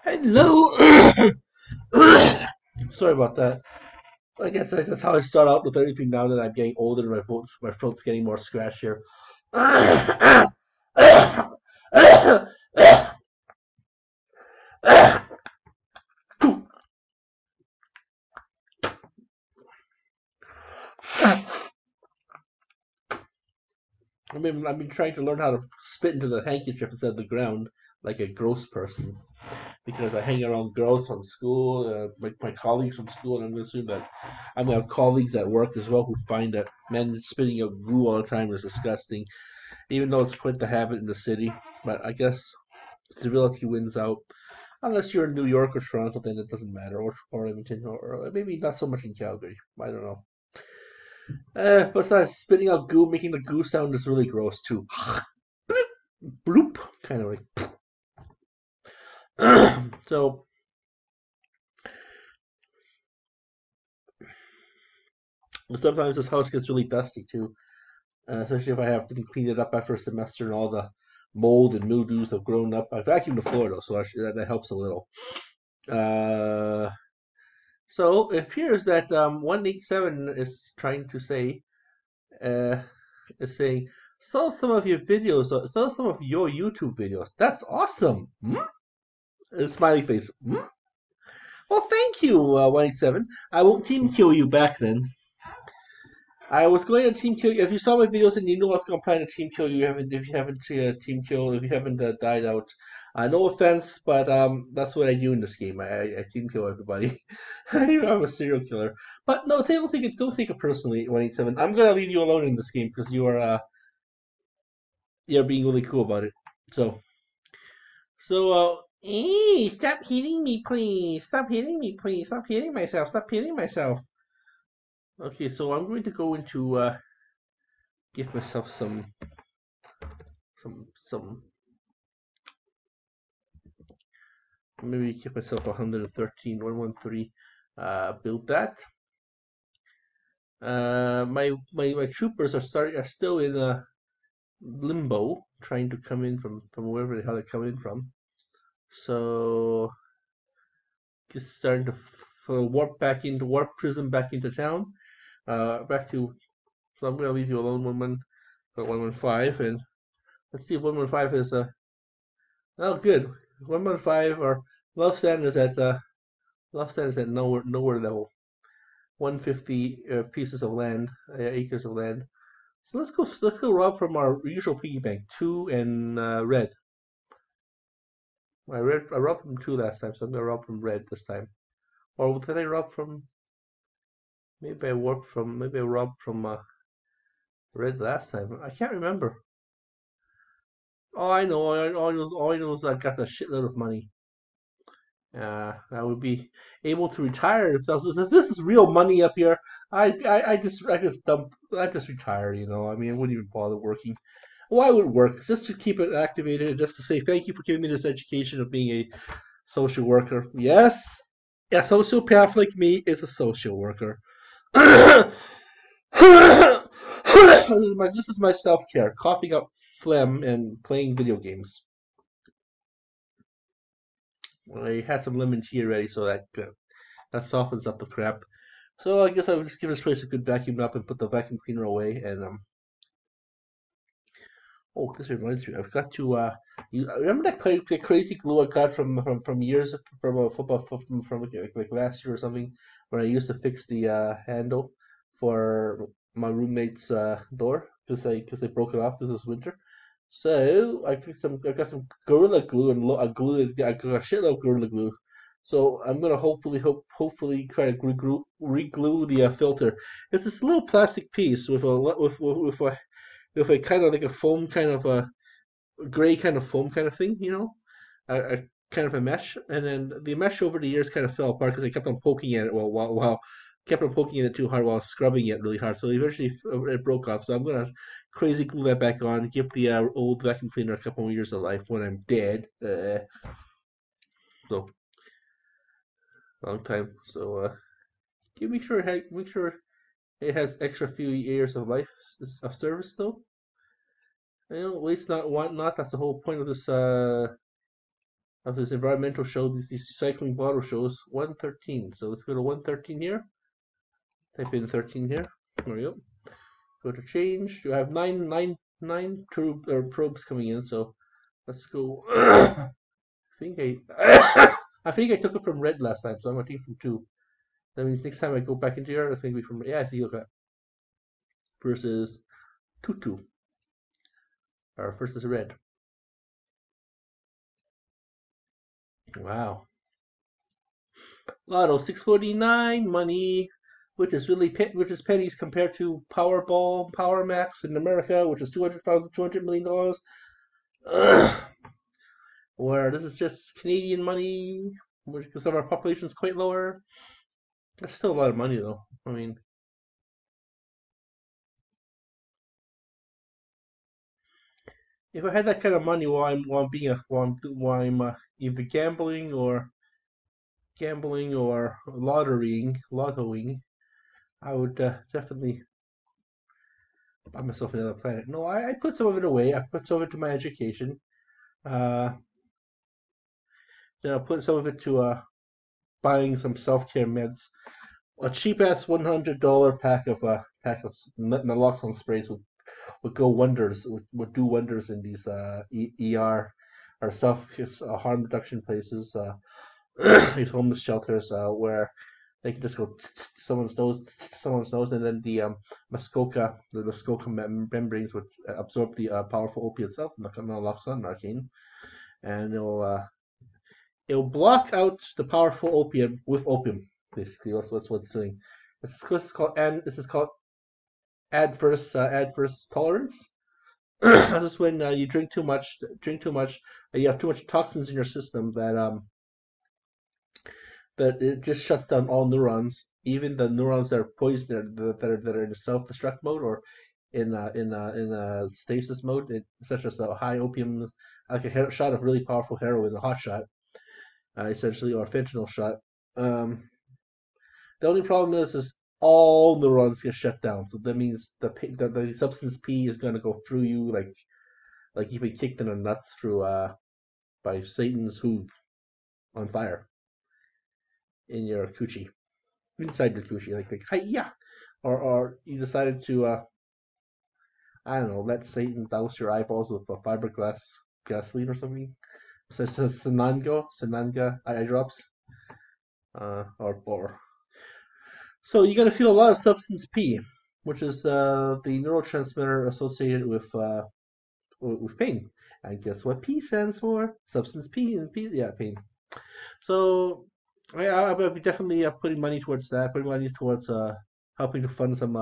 Hello. Sorry about that. I guess that's how I start out with everything now that I'm getting older and my throat's getting more scratchier. I've been trying to learn how to spit into the handkerchief instead of the ground like a gross person because I hang around girls from school, my colleagues from school, and I'm going to assume that I'm going to have colleagues at work as well who find that men spitting out goo all the time is disgusting, even though it's quite the habit in the city. But I guess civility wins out. Unless you're in New York or Toronto, then it doesn't matter, or Edmonton, or maybe not so much in Calgary. I don't know. Besides, spitting out goo, making the goo sound is really gross too. Bloop, kind of like. So sometimes this house gets really dusty too, especially if I have to clean it up after a semester and all the mold and mildews have grown up. I vacuumed the floor though, so actually that helps a little. Uh, so it appears that 187 is trying to say, uh, is saying, saw some of your videos, saw some of your YouTube videos. That's awesome. Hmm? A smiley face. Hmm? Well, thank you, 187. I won't team kill you back then. I was going to team kill you. If you saw my videos and you know I was going to plan to team kill you, if you haven't team kill, if you haven't died out, no offense, but that's what I do in this game. I team kill everybody. I'm a serial killer. But no, don't take it personally, 187. I'm gonna leave you alone in this game because you're being really cool about it. So, stop hitting me, please. Stop hitting me, please. Stop hitting myself. Stop hitting myself. Okay, so I'm going to go into give myself some maybe give myself 113, 113. Build that. My troopers are still in a limbo, trying to come in from wherever the hell they're coming from. So just starting to warp prism back into town. Back to So I'm gonna leave you alone 115, and let's see if 115 is oh good. 115 or love stand is at nowhere level. 150 pieces of land, acres of land. So let's go rob from our usual piggy bank. Two and red. I robbed from two last time, so I'm gonna rob from red this time. Or did I rob from? Maybe I robbed from red last time. I can't remember. Oh, I know. All I know is I got a shitload of money. I would be able to retire if this is real money up here. I just retire. I mean, I wouldn't even bother working. Well, I would work just to keep it activated, just to say thank you for giving me this education of being a social worker. Yes, a sociopath like me is a social worker. This is my self care, coughing up phlegm and playing video games. I had some lemon tea already, so that softens up the crap. So I guess I would just give this place a good vacuum up and put the vacuum cleaner away. And oh, this reminds me, I've got to you remember that crazy glue I got from years from a football from like last year or something when I used to fix the handle for my roommate's door because they broke it off because it was winter. So I got some gorilla glue and I got a shitload of gorilla glue. So I'm gonna hopefully try to re-glue the filter. It's this little plastic piece with a kind of like a foam kind of a gray kind of foam kind of thing, a kind of a mesh, and then the mesh over the years kind of fell apart because I kept on poking at it while kept on poking at it too hard while scrubbing it really hard. So eventually it broke off. So I'm gonna crazy glue that back on, give the old vacuum cleaner a couple more years of life when I'm dead. So long time. So make sure it has extra few years of life of service though. At least not one. Not that's the whole point of this of this environmental show, these recycling bottle shows, 113. So let's go to 113 here. Type in 13 here. There we go. Go to change. You have nine probes coming in. So let's go. I think I think I took it from red last time, so I'm gonna take it from 2. That means next time I go back into here, it's gonna be from, yeah, I see. Look at versus 2. Or versus red. Wow. Lotto 649 money, which is pennies compared to Powerball, Power Max in America, which is $200 million. Where this is just Canadian money, because our population is quite lower. That's still a lot of money, though. I mean, if I had that kind of money while I'm either gambling or lottoing, I would definitely buy myself another planet. No, I put some of it away. I put some of it to my education. Then I'll put some of it to buying some self-care meds. A cheap ass $100 pack of naloxone sprays would go wonders. Would do wonders in these ER or self harm reduction places. These homeless shelters where they can just go someone's nose, and then the Muskoka membranes would absorb the powerful opiate itself, naloxone, Narcan, and it'll block out the powerful opium with opium. Basically, that's what it's doing. This is called adverse tolerance. This is when you drink too much, you have too much toxins in your system that it just shuts down all neurons, even the neurons that are poisoned, that are in a self-destruct mode or in a stasis mode, such as a high opium, like a shot of really powerful heroin, a hot shot, essentially, or a fentanyl shot. The only problem is all neurons get shut down. So that means the substance P is going to go through you like you've been kicked in the nuts through by Satan's hoof on fire in your coochie, inside your coochie, like hi yeah, or you decided to I don't know, let Satan douse your eyeballs with a fiberglass gasoline or something. So Sananga eye drops, or so you got to feel a lot of substance P, which is the neurotransmitter associated with pain. And guess what P stands for? Substance P, and P, yeah, pain. So I'll be definitely putting money towards that. Putting money towards helping to fund some.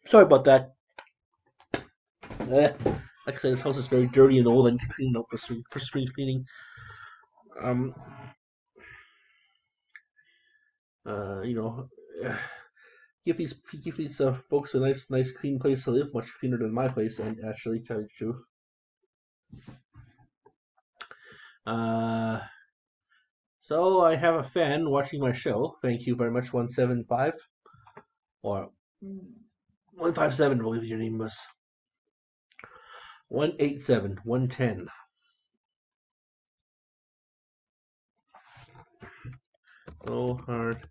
Sorry about that. Like I said, this house is very dirty and old. I need to clean it up for spring cleaning. You know, give these folks a nice clean place to live, much cleaner than my place. And actually, tell you the truth. So I have a fan watching my show. Thank you very much, 175 or 157. I believe your name was 187, 110. Oh, hard.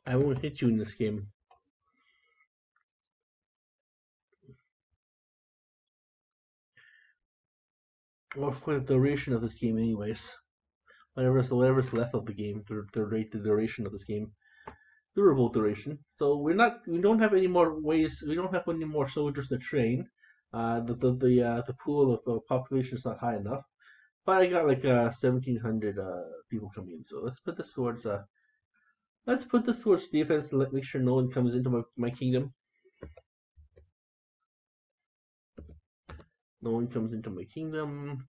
I won't hit you in this game. Or for the duration of this game, anyways. Whatever's left of the game, the duration of this game, durable duration. So we don't have any more ways. We don't have any more soldiers to train. The pool of population is not high enough. But I got like 1,700 people coming in, so let's put this towards defense and make sure no one comes into my kingdom. No one comes into my kingdom.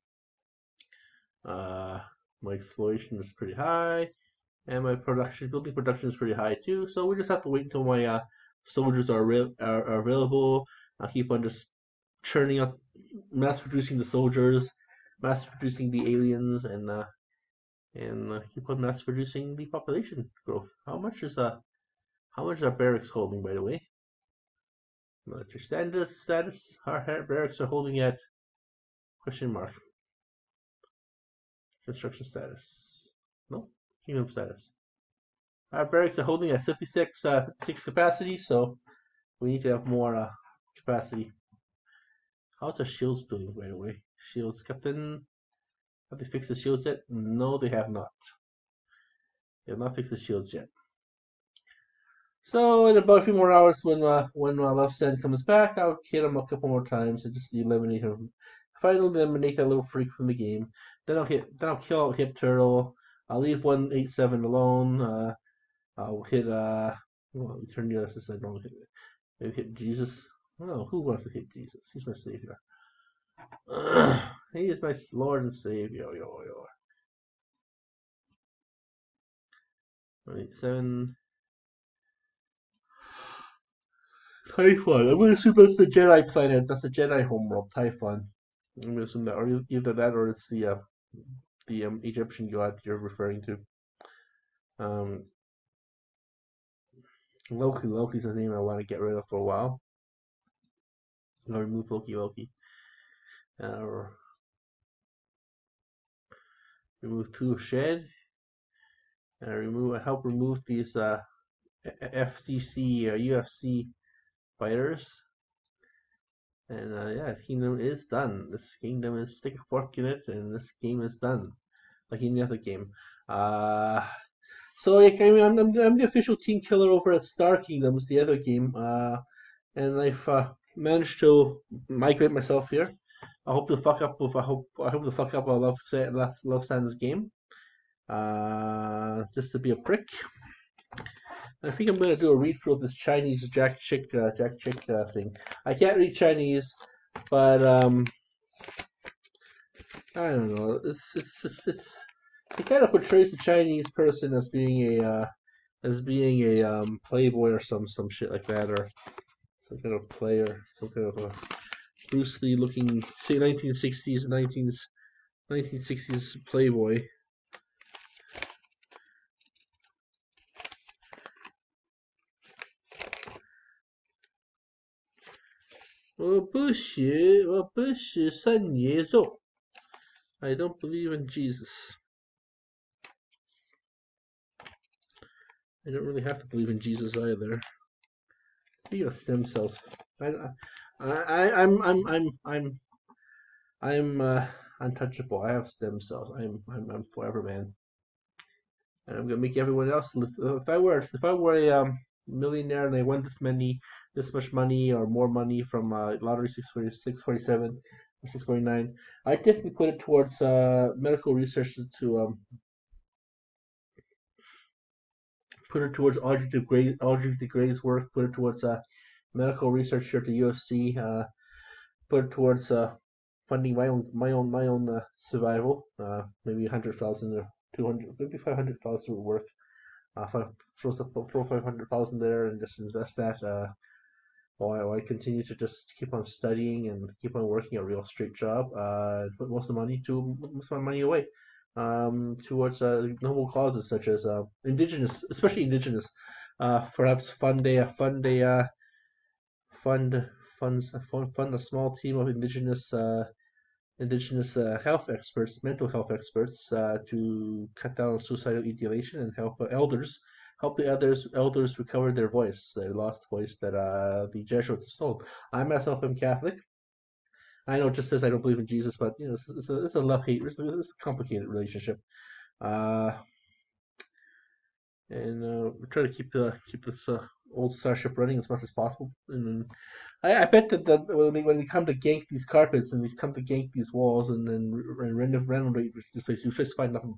My exploration is pretty high, and my building production is pretty high too. So we just have to wait until my soldiers are available. I'll keep on just churning up, mass producing the soldiers, mass producing the aliens, and keep on mass producing the population growth. How much is our barracks holding, by the way? Military status. Our barracks are holding at question mark. Construction status. No, kingdom status. Our barracks are holding at 56 capacity, so we need to have more capacity. How's our shields doing, by the way? Shields, Captain. Have they fixed the shields yet? No, they have not. They have not fixed the shields yet. So in about a few more hours, when Left Stand comes back, I'll hit him a couple more times and just eliminate him. If I eliminate that little freak from the game, then I'll kill out Hip Turtle. I'll leave 187 alone. I'll hit well, turn the other side. Don't hit it. Maybe hit Jesus. Oh, who wants to hit Jesus? He's my savior. He is my Lord and Savior. 187. Typhon. I'm going to assume that's the Jedi planet. That's the Jedi homeworld, Typhon. I'm going to assume that, or either that, or it's the Egyptian god you're referring to. Loki's the name I want to get rid of for a while. I'll remove Loki. Remove 2 shed. And I help remove these FCC or UFC fighters. And yeah, this kingdom is done. This kingdom is stick a fork in it, and this game is done, like any other game. So like, I mean, I'm the official team killer over at Star Kingdoms, the other game. And I've managed to migrate myself here. I hope to fuck up a Love Sands game. Just to be a prick. I think I'm going to do a read through of this Chinese Jack Chick thing. I can't read Chinese, but I don't know. It kind of portrays the Chinese person as being a playboy or some shit like that, or some kind of player, some kind of a Bruce Lee looking 1960s playboy. I don't believe in Jesus. I don't really have to believe in Jesus either. Speaking of stem cells, I'm untouchable. I have stem cells. I'm forever man, and I'm gonna make everyone else live. If I were a millionaire and I won this much money or more money from lottery 647 or 649, I definitely put it towards medical research to put it towards Audrey de Grey's work, put it towards medical research here at the UFC, put it towards funding my own survival, maybe 100,000 or 200, maybe 500,000 would work. If I throw 500,000 there and just invest that, while I continue to just keep on studying and keep on working a real straight job, put most of my money away towards noble causes such as especially indigenous. Perhaps fund a small team of indigenous health experts, mental health experts, to cut down on suicidal ideation and help the elders recover their lost voice that the Jesuits have stolen. I myself am Catholic. I know it just says I don't believe in Jesus, but you know, it's a love-hate. It's a complicated relationship. And we're trying to keep this old Starship running as much as possible. And I bet that when they come to gank these carpets and they come to gank these walls and renovate this place, you just find nothing